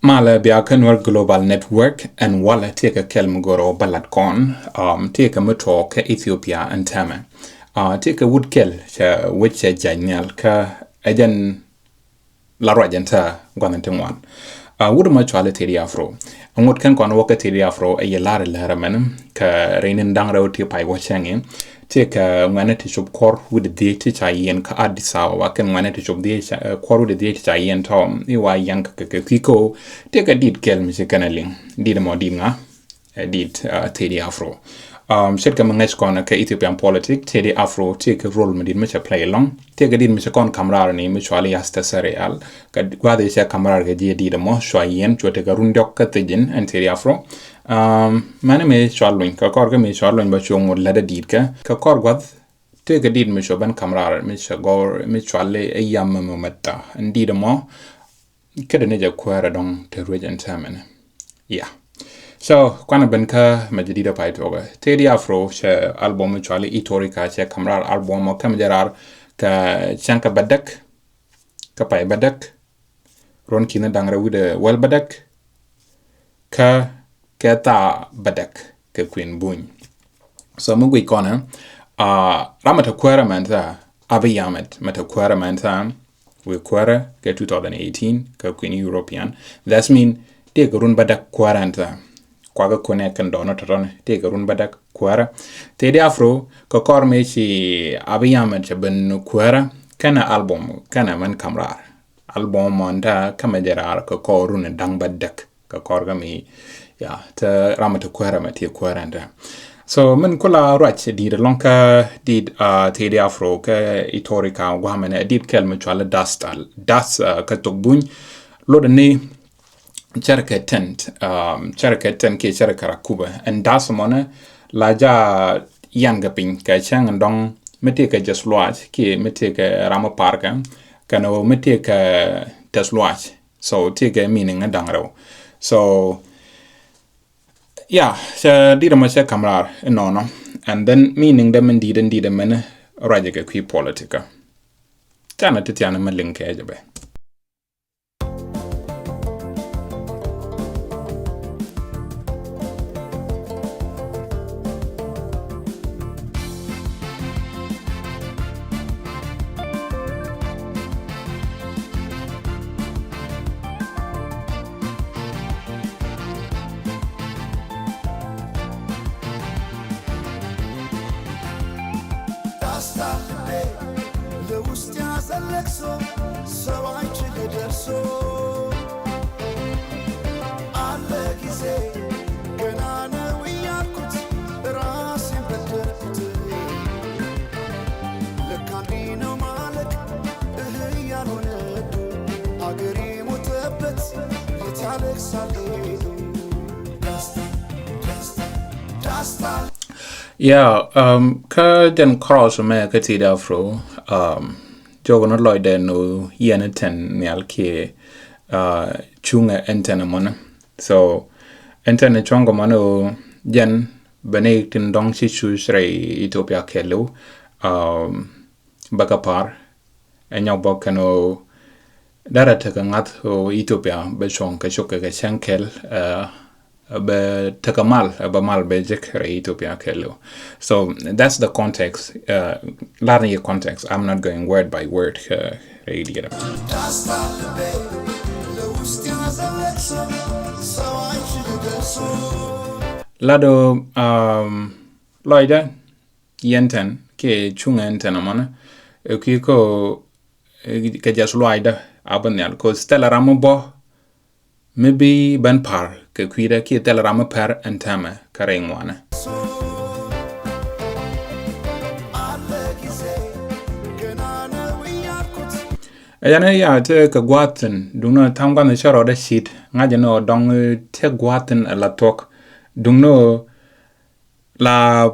Mala biaka Nuer Global Network and wala teka kelmgoro balatcon teka muto ka Ethiopia and Tama teka woodkel which janyal ka ajan la rajanta gwanantengwan wood ma chwale tedi afro ngot kan kon woka tedi afro a yelar laraman ka reinin dangra ti pai wachangi teka ngwana ti shop kor wood de ti chayen ka adisawa wakan ngwana ti shop de kor wood de ti chayen tom I wa yang ka kiko teka did kel mi kanaling did mo dinga did tedi afro shed ka mangesh kon ka Ethiopian politic tedi afro take a role medin mecha play along take din mecha kon kamrar ni mechwali asta serial ka gwade sha kamrar ga di mo shwayen chote ka rundok ka tejin and tedi afro mane me shwalwin ka kor ga me shwalwin ba chong lada did ka kor gwad take did mecha ban kamrar mecha gor mechwale ayam mo mata ndi mo kada ne ja kwara dong te region tamen yeah. So, kwana benka majidida paitoga. Tedi Afro she album chwali Itorika she kamrar album kamjarar ka chanka badak ka pai badak ron kina dangra wude wel badak ka keta badak ka queen buny. So mugwi kona ramata kwara manta abiyamet mata kwara manta we kwara ka 2018 ka queen European. That's mean take run badak kwaranta. Kwaga kone kan dono taron te garun badak kwara tedi afro ko korme chi abiyama ben kwara kana album kana man kamrar album monda kamajerar ko korun dang badak ko korga mi ya ta ramata kwara mate kwara nda so man kula rach did lonka did tedi afro ka Itorika wamane did kelma chala das ka tokbuny lodane charaka tent ke charaka rakuba and dasmona laja yanga pin ka chang dong mete ka just watch ke mete ka rama parka kana mete ka just watch so take a meaning dangro so yeah so dida ma se kamrar no and then meaning them indeed men raja ka qui politica tana titiana malin ka jabe Yeah, ka den cross me ka ti da afro jogo no loide no yeneten nyal ke chunga enten mona so enten chongo mano jen benektin dong si chusre Ethiopia kelo bakapar enyo bokano dara taka ngat o Ethiopia be chong ka shoka ka chankel be takamal abamal be jekre Ethiopia kelo so that's the context learning your context I'm not going word by word really lado loida yenten ke chungenten amana kiko ke just loida abanyal ko stella rambo maybe ban par ke kwira ke tel rama par antama karengwana ayana ya te ka gwaten dungno tamga na sharo da shit ngaje no dong te gwaten la tok dungno la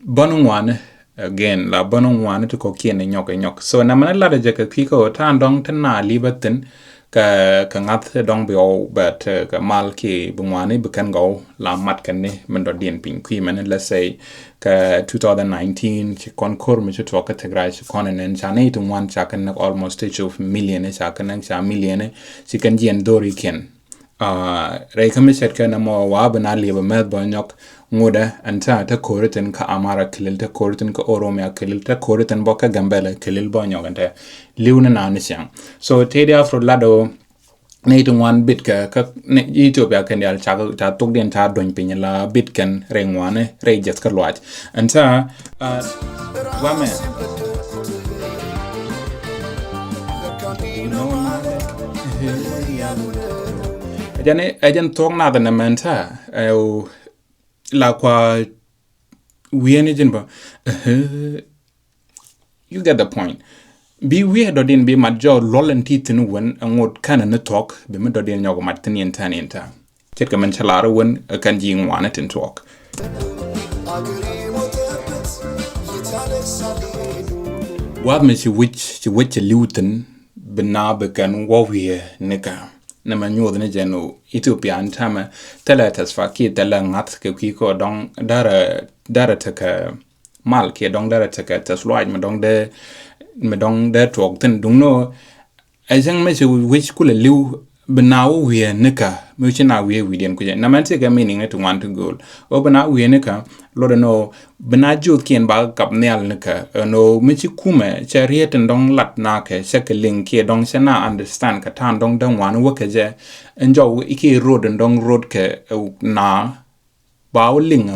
bonungwane again la bonungwane to ko kiene nyok so na mana la de ka kwiko tan dong tan na libaten ka ngat dong bio but ka mal ki bungwani bukan go la mat kan ne men do dien pin kui men let's say ka 2019 chi konkor mi to ka tegrai chi konen chane to one chakan almost 2 million chakan cha million chi kan jien dori ken Ray commissioned can more wabinali of a Melbourne Muda and ta Koritan ka Amara Kilil ta Koritan ka Oromia Kilil ta Koritan Boka Gambela Kilil Bonyo and Luna Nanishan. So Teddy Afro Lado Native one bitka Ethiopia can yell chago ta took the entire doing pinilla bitcan ring one ray just watch and ta woman. Ajan talk na the namenta la kwa wienijinba you get the point. Be weird or didn't be my jaw lolling teeth in one and what kind of talk be me dodin yoga martini and tanienta. Check a menchalara when a kanjing one it and talk. What makes you which a luton benabekan warrior nika. Nama nyodne jeno Ethiopia and Tama teletas fa ki telangat ke kiko dong dara taka mal ke dong dara taka tasloid me dong de talk ten dung no ajang me which kule liu benawo we nika muchina we den kuje na man take a meaning to want to go obana we nika lodo no benajo kien ba kap nel nika no michi kume chariet dong lat na ke sekeling ke dong sena understand ka tan dong wan wo ke je enjo iki road dong road ke na bawling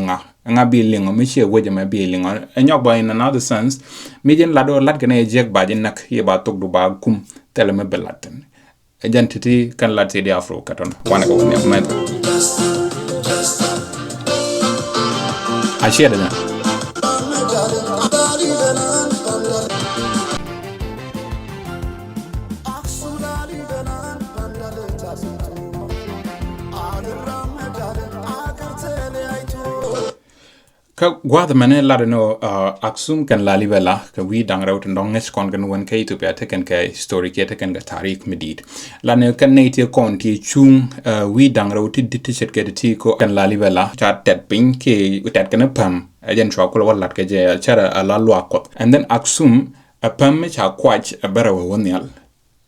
nga bi lingo michi woje ma bi lingo enyo ba in another sense mijin lado lat gane jek ba jin nak ye ba tok du ba kum tele me belaten identity kan lat di Afro katon wana ko ne ma I share that. Ka gwada mane la no aksum kan la libela ka we dang raut ndong nges kon kan wan kai to pya teken ka story ke teken ga tarik medit la ne kan ne ti kon ti chung we dang raut ti t-shirt ke ti ko kan la libela cha tet pin ke tet kan pam ajen chwa ko wala ke je chara ala lwa ko and then aksum a pam me cha kwach a barawa wonyal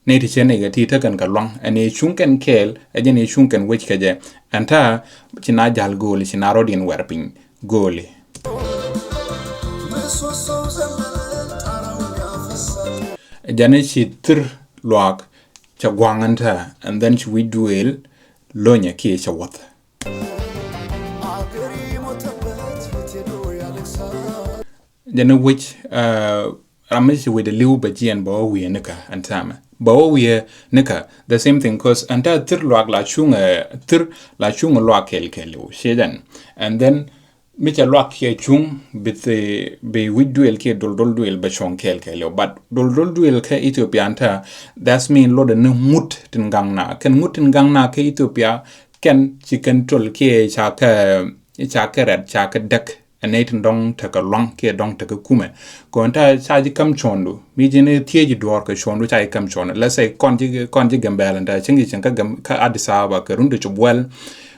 ne ti chene ga ti teken ka long ane chung kan kel ajen ne chung kan wech ke je anta china jal gol china rodin werpin goli Jane she tr loak chagwanganta and then she we duel lonya ki chawat. Jane which ramish with the liu baji and bawi nika and tam. Bawi nika the same thing cause anta tr loak la chunga loak kelu shedan and then Micha lock here chung bit the be with duel ke dol duel bachon kel but dol duel ke Ethiopia anta that's mean lo de mut tin gangna ken mut tin gangna ke Ethiopia ken chicken tol ke chaka red chaka dak anatin dong taka long ke dong taka kume ko anta chaji kam chondo mi jene tieji dor ka chondo chai kam chondo let's say konji gambel anta chingi chinka ka Addis Ababa ka runde chobwel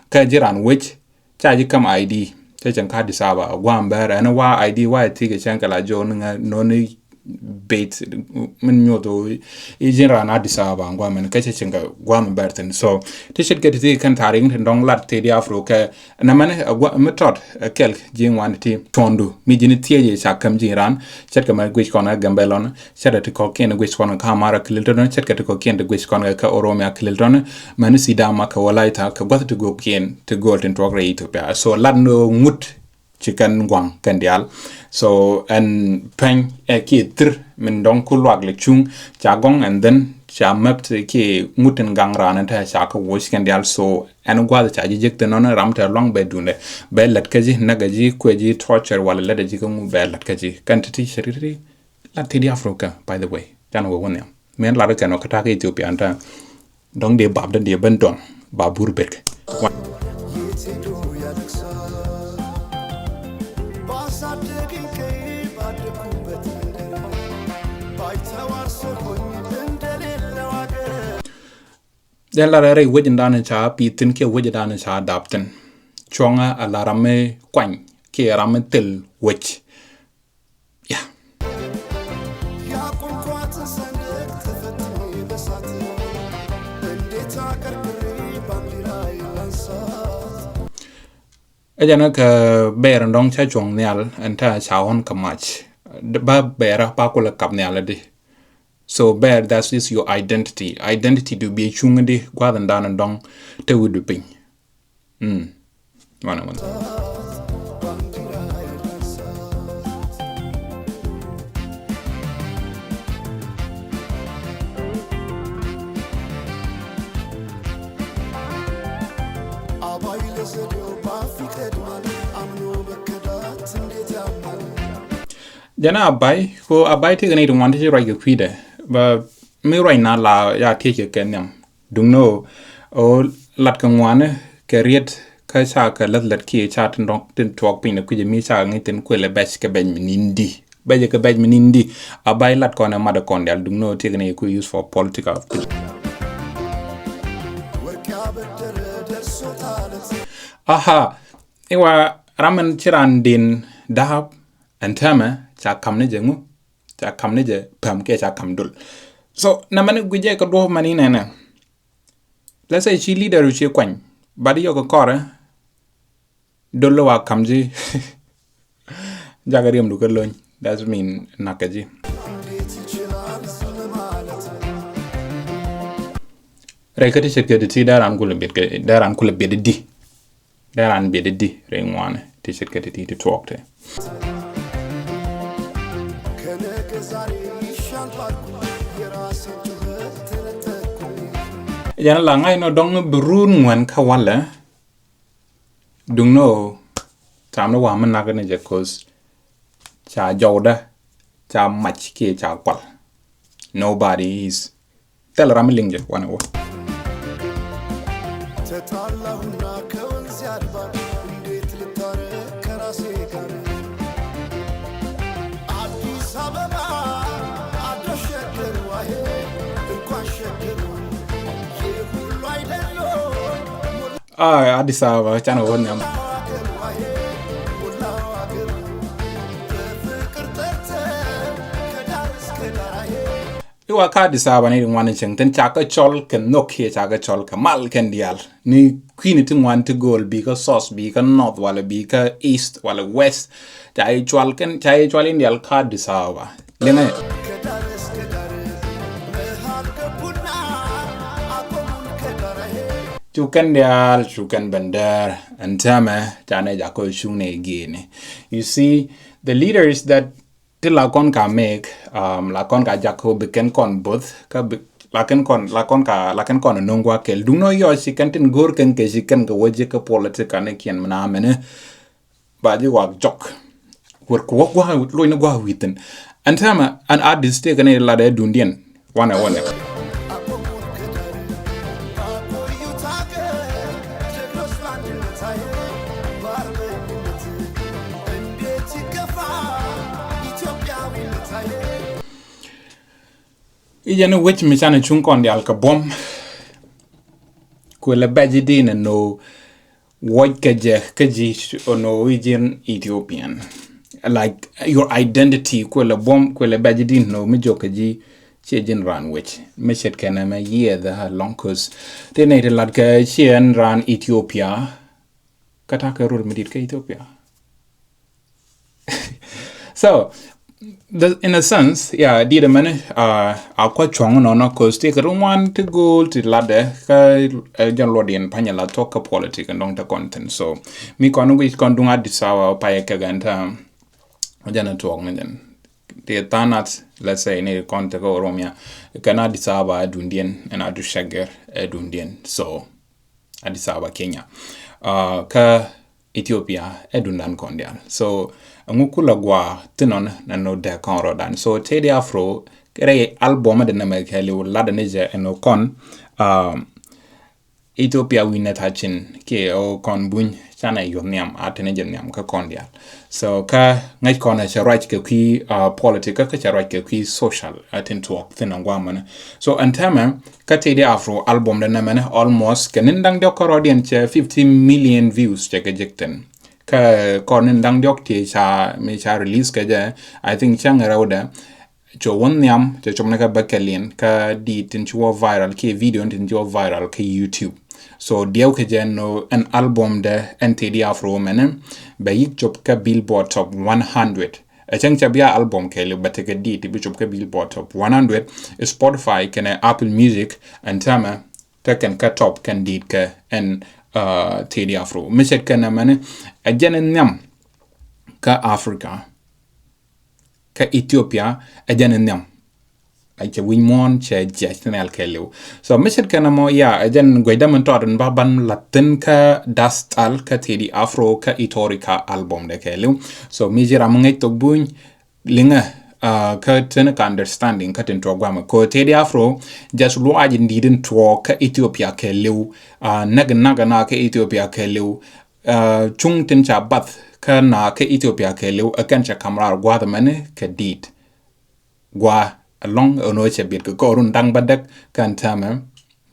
ka jiran which chaji kam ID Chang Addis Ababa Gwamber and wa ID wa tige chankala jo no ni bait min nyoto ijira na Addis Ababa Gwamber ka chinga Gwamber so they should get the kan taring dong lat te di Afro ka na man method kel jing wan ti tondu mi jini tie cha kam jiran chet ka ma gwich kona gambelon chet te ko ken gwich kona ka mara kilton chet ka te ko ken gwich kona ka oromia kilton man sidama ka walaita ka gwat to go ken to golden progress Ethiopia so lat no mut chicken gwang kandial so and pen ki tr min dong kulwag le chung chagong and then cha mapt ki muten gang ran ta cha ko wish kandial so and gwa cha ji jek non ram ta long be dunde be lat kaji nagaji kweji torture wala le ji ko be lat kaji kantiti shiriri lat ti Africa by the way tan wo wonya men la ka no kata ke Ethiopia anta dong de bab de ben dong babur bek Then la re wajin dan cha pitin ke wajin dan cha adapten chonga alarame kwany ke rame tel wech yeah Ajana ka bear ndong cha chong nyal anta chawon kamach ba bear pa ko la kap nyal di so bear that is your identity to be chungdi gwadan dan ndong te wudu pin wana Jana abai te gani want to write your creed but me right now la ya take your kenyam dung no o lat kan wane ke riet ka cha ka lat ki cha tin dok tin talk pin ku je mi cha ngi tin ku le bash ke ben minindi baje ke ben minindi abai lat ko na mada kon dal dung no te gani ku use for political aha ewa ramen chiran din dahab antama cha kamne jengu cha kamne je pam ke cha kamdul so na mane guje ko do mani na let's say chi leader chi kwan badi yo ko kore dollo wa kamji jagariam du ko loñ that mean nakaji rekati sekedi ti daran kula beddi daran beddi rengwane ti sekedi ti talk te Yana la ngai no dong brun ngwan ka wala dung no tam no wa man na ga ne je cause cha jawda cha mach ke cha kwal nobody is tel ramling je wana wa Addis Ababa chana won yam Iwa ka Addis Ababa ni ngwan cheng ten chaka chol ken nokhe chaka chol ka mal ken dial ni queen ti ngwan to goal bi ka south bi ka north wala bi ka east wala west chai chwal indial ka Addis Ababa lenga Chukan bandar antama jana jako shune again. You see the leaders that tilakon ka make lakon ka jako beken kon both ka laken kon nongwa kel duno yo sikantin gor ken ke sikan ka waje ka politika ne kian mana mene baji wak jok wor ko wa loina gwa witen antama an artist te kana la de dundian wana Ijana which misana chunkon di alkabom Kule bajidina no what kaji or Norwegian Ethiopian like your identity kule bom kule bajidin no mijo kaji chejin ran which meshet kana ma year the long cause they need a lot ka chien ran Ethiopia kataka rur medit ka Ethiopia so in a sense, yeah, did a man quite strong no cause take a want to go to ladder John Lodian Panela talk politics and don't the content. So me con we con do at this hour payakaganta Jana talk and then the tanat let's say near contact or Romia cannot disaba Dundian and Adu Shagger Dundian so Adisaba Kenya ka Ethiopia edundan kondial so ngukula gwa tinon na no de konrodan so Teddy Afro kere album de na mekeli lada neje eno kon Ethiopia winet hachin ke o kon buñ chana yoniam ateneje niam ka kondial so ka ngai kona charaj ke ki politika ka charaj ke ki social atin talk tinon gwa man so antama ka Teddy Afro album de na man almost kenindang de korodian che 50 million views che gejekten ka konen dang diok ti cha me cha release ka ja I think chang rawda cho won nyam cho chomna ka bakalien ka di tin cho viral ke video tin cho viral ke YouTube so dieu ke no an album de NTD Afro mene be yik job ka Billboard Top 100 a chang chabia album ke le bateke di bi job ka Billboard Top 100 Spotify kene Apple Music and tama taken ka top kan dit ka en TD Afro mishet kana mane a jenen nyam ka Africa ka Ethiopia a jenen nyam like win mon che national kelu so mishet kana mo ya ajen goida man toren baban latin ka dastal ka TD Afro ka Itorika album de kelu so mijira mngai to buñ linga ka tene ka understanding ka tin to gwama ko TD Afro just lo aji ndiden to ka Ethiopia kelu naga na ka Ethiopia kelu chung tin cha bath ka na ka Ethiopia kelu akan cha kamrar gwa da mane ka dit gwa along ono che bit ko run dang badak kan tama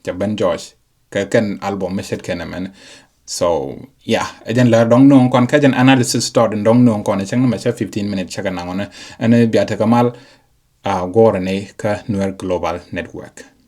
ja ban Josh ka kan album meset kenamen so yeah ajan la dong no kon ka jan analysis start dong no kon chang na 15 minutes chaga na ngona ane biata kamal gore ne ka Nuer Global Network